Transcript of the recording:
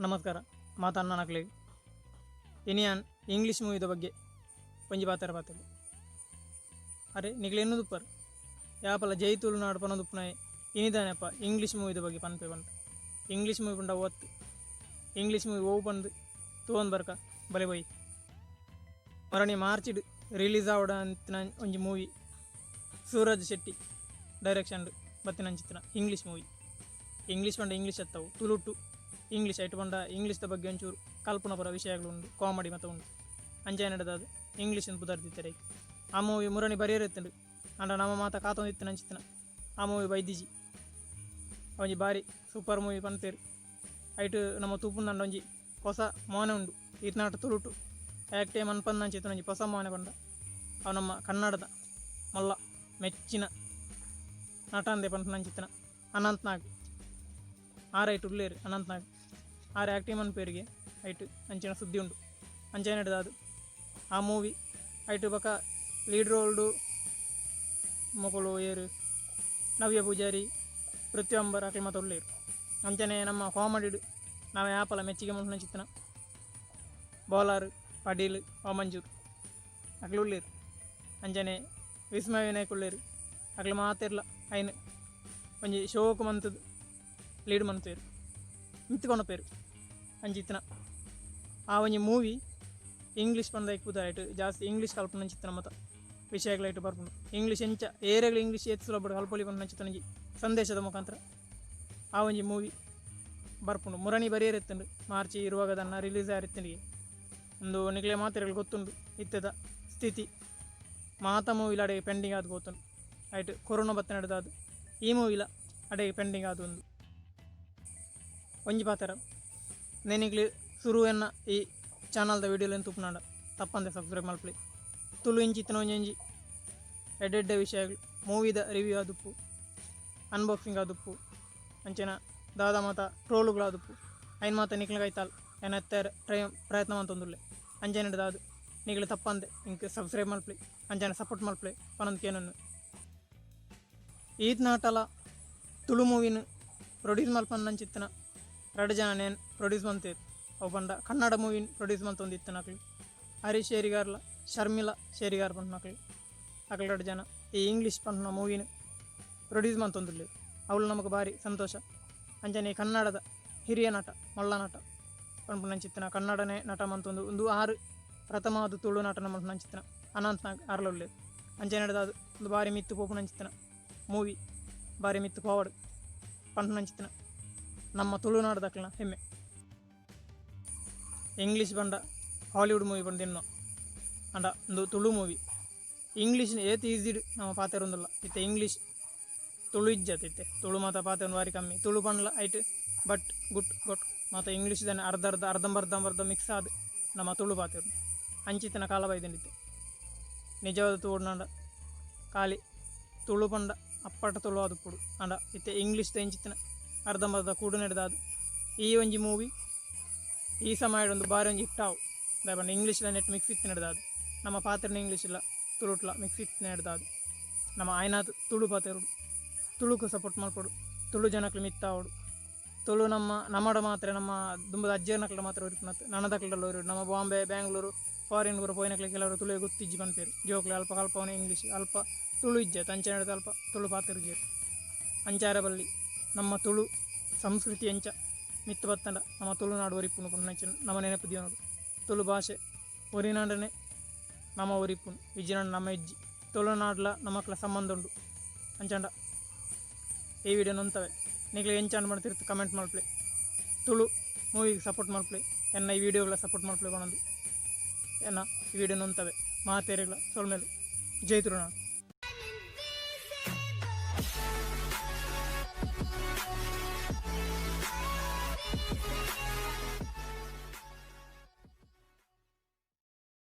ನಮಸ್ಕಾರ ಮಾತನ್ನ ನಕ್ಲಿ ಇನಿಯಾನ್ ಇಂಗ್ಲೀಷ್ ಮೂವಿದ ಬಗ್ಗೆ ಒಂಜಿ ಪಾತೆಲ್ಲ ಅರೆ ನಿಕ್ಲೆನ್ನು ದುಪ್ಪರ್ ಯಾಪಲ ಜೈ ತುಳುನಾಡು ಪನದುಪ್ಪುನಾಯ್ ಇನಿದಾನೆಪ್ಪ ಇಂಗ್ಲೀಷ್ ಮೂವಿದ ಬಗ್ಗೆ ಪನ್ಪೆ ಬಂತ ಇಂಗ್ಲೀಷ್ ಮೂವಿ ಪಂಡ ಒತ್ತು ಇಂಗ್ಲೀಷ್ ಮೂವಿ ಓವು ಪಂದು ತೋನ್ ಬರ್ಕ ಬಲೆ ಬೈ ಮರಣಿ ಮಾರ್ಚಿಡ್ ರಿಲೀಸ್ ಆವಡ ಅಂತಿನ ಒಂಜಿ ಮೂವಿ ಸೂರಜ್ ಶೆಟ್ಟಿ ಡೈರೆಕ್ಷನ್ ಬತ್ತಿನ ಚಿತ್ರ ಇಂಗ್ಲೀಷ್ ಮೂವಿ ಇಂಗ್ಲೀಷ್ ಪಂಡ ಇಂಗ್ಲೀಷ್ ಎತ್ತವು ತುಳುಟು ಇಂಗ್ಲೀಷ್ ಐಟು ಪಂಡ ಇಂಗ್ಲೀಷ್ದ ಬಗ್ಗೆ ಒಂಚೂರು ಕಲ್ಪನಾ ಪರ ವಿಷಯಗಳು ಉಂಡು ಕಾಮಿಡಿ ಮತ್ತು ಉಂಡು ಅಂಚೆ ನಡೆದಾದ ಇಂಗ್ಲೀಷನ್ನು ಪುದರ್ದಿತ್ತಾರೆ ಆ ಮೂವಿ ಮುರಣಿ ಬರೆಯರೆತ್ತಂಡು ಅಂಡ ನಮ್ಮ ಮಾತ ಕಾತೊಂದಿತ್ತು ನಂಚಿತ್ತಿನ ಆ ಮೂವಿ ಬೈದಿಜಿ ಒಂಜಿ ಬಾರಿ ಸೂಪರ್ ಮೂವಿ ಪನ್ಪೇರು ಐಟು ನಮ್ಮ ತೂಪುಂದಂಡ ಒಂಜಿ ಹೊಸ ಮೋನೆ ಉಂಡು ಈತ್ನಾಟ ತುಳುಟು ಆ್ಯಕ್ಟೇ ಮನ್ಪಂದು ಅಂಚಿತ್ತು ಒಂಜಿ ಹೊಸ ಮೋನೆ ಪಂಡ ಅವು ನಮ್ಮ ಕನ್ನಡದ ಮಲ್ಲ ಮೆಚ್ಚಿನ ನಟ ಅಂದೆ ಪಂಪ ನಂಚಿತ್ತಿನ ಅನಂತ್ ನಾಗ್ ಆರೈಟು ಉಳ್ಳೇರು ಅನಂತ್ ನಾಗ್ ಆರು ಆ್ಯಕ್ಟಿಂಗ್ ಮನ್ ಪೇರಿಗೆ ಐಟು ಅಂಚಿನ ಸುದ್ದಿ ಉಂಡು ಅಂಚೆ ನಡೆದಾದು ಆ ಮೂವಿ ಐಟು ಬಕ ಲೀಡ್ ರೋಲ್ಡು ಮೊಕಳು ಏರು ನವ್ಯ ಪೂಜಾರಿ ಪೃಥ್ವಂಬರ್ ಅಕ್ಲಿ ಮತ್ತು ಉಳ್ಳೇರು ಅಂಚನೆ ನಮ್ಮ ಕಾಮಿಡಿಡು ನಾವು ಆ್ಯಪಲ್ಲ ಮೆಚ್ಚಿಗೆ ಮುಂದೆ ಚಿತ್ತನ ಬೌಲರ್ ಪಡೀಲ್ ಮಂಜೂರ್ ಅಕ್ಲಿ ಉಳ್ಳೇರು ಅಂಚನೆ ವಿಸ್ಮಯ ವಿನಾಯಕ್ ಉಳ್ಳೇರು ಅಕ್ಲಿ ಮಾತಿರ್ಲ ಐನು ಒಂಜಿ ಶೋಕ್ ಮಂತದ್ದು ಲೀಡ್ ಮನ್ಪೇರು ಮಿತ್ಕೊಂಡ ಪೇರು ಅಂಚಿತ್ತಿನ ಆ ಒಂಜಿ ಮೂವಿ ಇಂಗ್ಲೀಷ್ ಪಂದ ಇಪ್ಪುದಾಯಿಟ್ಟು ಜಾಸ್ತಿ ಇಂಗ್ಲೀಷ್ ಕಲ್ಪನೆ ನಂಚಿತ್ತಿನ ಮತ್ತು ವಿಷಯಗಳಾಯಿಟ್ಟು ಬರ್ಪುಂಡು ಇಂಗ್ಲೀಷ್ ಎಂಚ ಏರೆಗಳು ಇಂಗ್ಲೀಷ್ ಎತ್ತಿಸಲೊಬ್ಬಡು ಕಲ್ಪೊಲಿ ಪಂಡ ನಂಚಿತ್ತನ ಸಂದೇಶದ ಮುಖಾಂತರ ಆ ಒಂಜಿ ಮೂವಿ ಬರ್ಪುಂಡು ಮುರಣಿ ಬರೆಯರೆತ್ತುಂಡು ಮಾರ್ಚಿ ಇರುವಾಗದನ್ನ ರಿಲೀಸ್ ಆರಿತ್ತನಿಗೆ ಒಂದು ನಿಕ್ಲೆ ಮಾತೆರೆಗಳು ಗೊತ್ತುಂಡು ಇತ್ತದ ಸ್ಥಿತಿ ಮಾತ ಮೂವಿಲ ಅಡೆಗೆ ಪೆಂಡಿಂಗ್ ಆದ ಗೊತ್ತುಂಡು ಆಯಿತು ಕೊರೋನಾ ಬತ್ತ ನಡೆದಾದು ಈ ಮೂವಿಲ ಅಡೆಗೆ ಪೆಂಡಿಂಗ್ ಆದ ಒಂದು ಒಂಜಿ ಪಾತೆರ ನೆನಿಗ್ಲಿ ಶುರು ಎನ್ನ ಈ ಚಾನಲ್ದ ವೀಡಿಯೋಲೆಂದು ತುಪ್ಪನಾಡ ತಪ್ಪಂದೆ ಸಬ್ಸ್ಕ್ರೈಬ್ ಮಲ್ಪಲಿ ತುಳು ಇಂಚಿತ್ತಿನ ಒಂಜಿ ಎಡ್ಡೆಡ್ಡೆ ವಿಷಯಗಳು ಮೂವಿದ ರಿವ್ಯೂ ಆದುಪ್ಪು ಅನ್ಬಾಕ್ಸಿಂಗ್ ಆದುಪ್ಪು ಅಂಚೆನ ದಾದ ಮಾತ ಟ್ರೋಲುಗಳಾದುಪ್ಪು ಐನು ಮಾತ ನಿಕ್ಲಿಗಾಯ್ತಾಲ್ ಏನ ಪ್ರಯತ್ನ ಮಂತೊಂದುಲ್ಲೆ ಅಂಚೆ ನಡೆದಾದು ನಿಗ್ಲಿ ತಪ್ಪಂದೆ ಇಂಕ ಸಬ್ಸ್ಕ್ರೈಬ್ ಮಲ್ಪಲಿ ಅಂಚೆನ ಸಪೋರ್ಟ್ ಮಲ್ಪಲಿ ಪನಂದ್ಕೇನನ್ನು ಈತ್ ನಾಟಲ ತುಳು ಮೂವಿನ ಪ್ರೊಡ್ಯೂಸ್ ಮಲ್ಪನ್ ನಂಚಿತ್ತಿನ 2 ಜನ ನೇನು ಪ್ರೊಡ್ಯೂಸ್ ಮಂತೇರು ಅವು ಪಂಡ ಕನ್ನಡ ಮೂವಿನ ಪ್ರೊಡ್ಯೂಸ್ ಮಂತೊಂದಿತ್ತು ನಕಲಿ ಹರೀಶ್ ಶೇರಿಗಾರ್ಲ ಶರ್ಮಿಳಾ ಶೇರಿಗಾರ್ ಪಂಡ ನಕಲಿ ಅಕಲ್ 2 ಜನ ಈ ಇಂಗ್ಲೀಷ್ ಪಂಡ ಮೂವಿನ ಪ್ರೊಡ್ಯೂಸ್ ಮಂತೊಂದುಲ್ಲೇರು ಅವಳು ನಮಗೆ ಭಾರಿ ಸಂತೋಷ ಅಂಚನೆ ಕನ್ನಡದ ಹಿರಿಯ ನಟ ಮಲ್ಲ ನಟ ಪಂಪು ನಂಚಿತ್ತಿನ ಕನ್ನಡನೇ ನಟ ಮಂತೊಂದು ಒಂದು 6 ಪ್ರಥಮವಾದ ತುಳು ನಟನ ಮಂಟು ನಂಚಿತ್ತಿನ ಅನಂತ್ ನಾಗ್ ಆರ್ಲೊಳ್ಳೇರು ಅಂಚೆ ನಡೆದಾದು ಒಂದು ಭಾರಿ ಮಿತ್ತು ಪೋಪು ನಂಚಿತ್ತಿನ ಮೂವಿ ಭಾರಿ ಮಿತ್ತು ಪೋವಡು ಪಂಟು ನಂಚಿತ್ತಿನ ನಮ್ಮ ತುಳುನಾಡದಕ್ಲ ಹೆಮ್ಮೆ ಇಂಗ್ಲೀಷ್ ಬಂಡ ಹಾಲಿವುಡ್ ಮೂವಿ ಬಂದು ತಿನ್ನೋ ಅಂಡ ಒಂದು ತುಳು ಮೂವಿ ಇಂಗ್ಲೀಷ್ ಏತ್ ಈಸಿಡ್ ನಮ್ಮ ಪಾತೆರೊಂದಿಲ್ಲ ಇತ್ತೆ ಇಂಗ್ಲೀಷ್ ತುಳು ಇಜ್ಜತ್ತಿತ್ತೆ ತುಳು ಮಾತ ಪಾತೆ ಒಂದು ಬಾರಿ ಕಮ್ಮಿ ತುಳು ಬಂಡ್ಲ ಐಟ್ ಬಟ್ ಗುಟ್ ಗೊಟ್ ಮತ್ತು ಇಂಗ್ಲೀಷ್ ದನೆ ಅರ್ಧಂಬರ್ಧ ಮಿಕ್ಸ್ ಆದ ನಮ್ಮ ತುಳು ಪಾತೆರು ಅಂಚಿತ್ತಿನ ಕಾಲ ಬೈದಂಡಿತ್ತೆ ನಿಜವಾದ ತೋಡ್ನಾಂಡ ಖಾಲಿ ತುಳು ಪಂಡ ಅಪ್ಪಟ ತುಳು ಅದು ಪುಡು ಅಂಡ ಇತ್ತೆ ಇಂಗ್ಲೀಷ್ದ ಇಂಚಿತ್ತಿನ ಅರ್ಧಂಬರ್ಧ ಕೂಡು ನಡೆದಾದು ಈ ಒಂಜಿ ಮೂವಿ ಈ ಸಮಯ ಒಂದು ಬಾರಿ ಒಂಜಿ ಹಿಟ್ಟಾವು ದಯಪಂಡ ಇಂಗ್ಲೀಷ್ಲ ನೆಟ್ ಮಿಕ್ಸ್ ಇತ್ತು ನಡೆದಾದು ನಮ್ಮ ಪಾತ್ರೆನ ಇಂಗ್ಲೀಷ್ ಇಲ್ಲ ತುಳುಟ್ಲ ಮಿಕ್ಸ್ ಇತ್ತು ನಡೆದಾದು ನಮ್ಮ ಆಯ್ನಾದ ತುಳು ಪಾತೆರು ತುಳುಕು ಸಪೋರ್ಟ್ ಮಾಡ್ಕೊಡು ತುಳು ಜನಕ್ಲು ಮಿತ್ತಾವಡು ತುಳು ನಮ್ಮಡ ಮಾತ್ರ ನಮ್ಮ ದುಂಬದ ಅಜ್ಜನಕ್ಲ ಮಾತ್ರ ಉರಿಪುನತ್ತು ನನ್ನದಕ್ಲೆಲ್ಲ ಉರಿ ನಮ್ಮ ಬಾಂಬೆ ಬ್ಯಾಂಗ್ಳೂರು ಫಾರಿನ್ ಊರು ಪೋಯಿನಕ್ಲೆ ಕೆಲವರು ತುಳು ಗೊತ್ತಿಜ್ಜಿ ಬಂತೇರು ಜೋಕ್ಲೆ ಅಲ್ಪ ಕಲ್ಪವನೇ ಇಂಗ್ಲೀಷ್ ಅಲ್ಪ ತುಳು ಇಜ್ಜೆ ತಂಚೆ ನಡೆದ ಅಲ್ಪ ತುಳು ಪಾತೆರು ಜೇರು ಅಂಚಾರ ಬಲ್ಲಿ ನಮ್ಮ ತುಳು ಸಂಸ್ಕೃತಿ ಎಂಚ ಮಿತ್ತು ಬತ್ತಂಡ ನಮ್ಮ ತುಳುನಾಡು ಒರಿಪುನು ಪುಣ್ಯ ನಮ್ಮ ನೆನಪು ದಿವನದು ತುಳು ಭಾಷೆ ಒರಿನಾಡನೆ ನಮ್ಮ ಒರಿಪುನು ವಿಜಯನಾಡು ನಮ್ಮ ಹೆಜ್ಜಿ ತುಳುನಾಡ್ಲ ನಮ್ಮಕ್ಲ ಸಂಬಂಧ ಉಂಡು ಅಂಚಂಡ ಈ ವಿಡಿಯೋ ನೊಂತವೆ ನಿಗ್ಲೆ ಎಂಚಾಂಡ್ ಮಾಡ್ತಿರ್ತು ಕಮೆಂಟ್ ಮಲ್ಪ್ಲೆ ತುಳು ಮೂವಿಗೆ ಸಪೋರ್ಟ್ ಮಲ್ಪ್ಲೆ ಎನ್ನ ಈ ವಿಡಿಯೋಗಳ ಸಪೋರ್ಟ್ ಮಲ್ಪ್ಲೆ ಕೊನೊಂದು ಎನ್ನ ಈ ವಿಡಿಯೋ ನೊಂತವೆ ಮಾತೇರಿಗಳ ಸೊಲ್ಮೇಲು ಜೈ ತುಳುನಾಡು.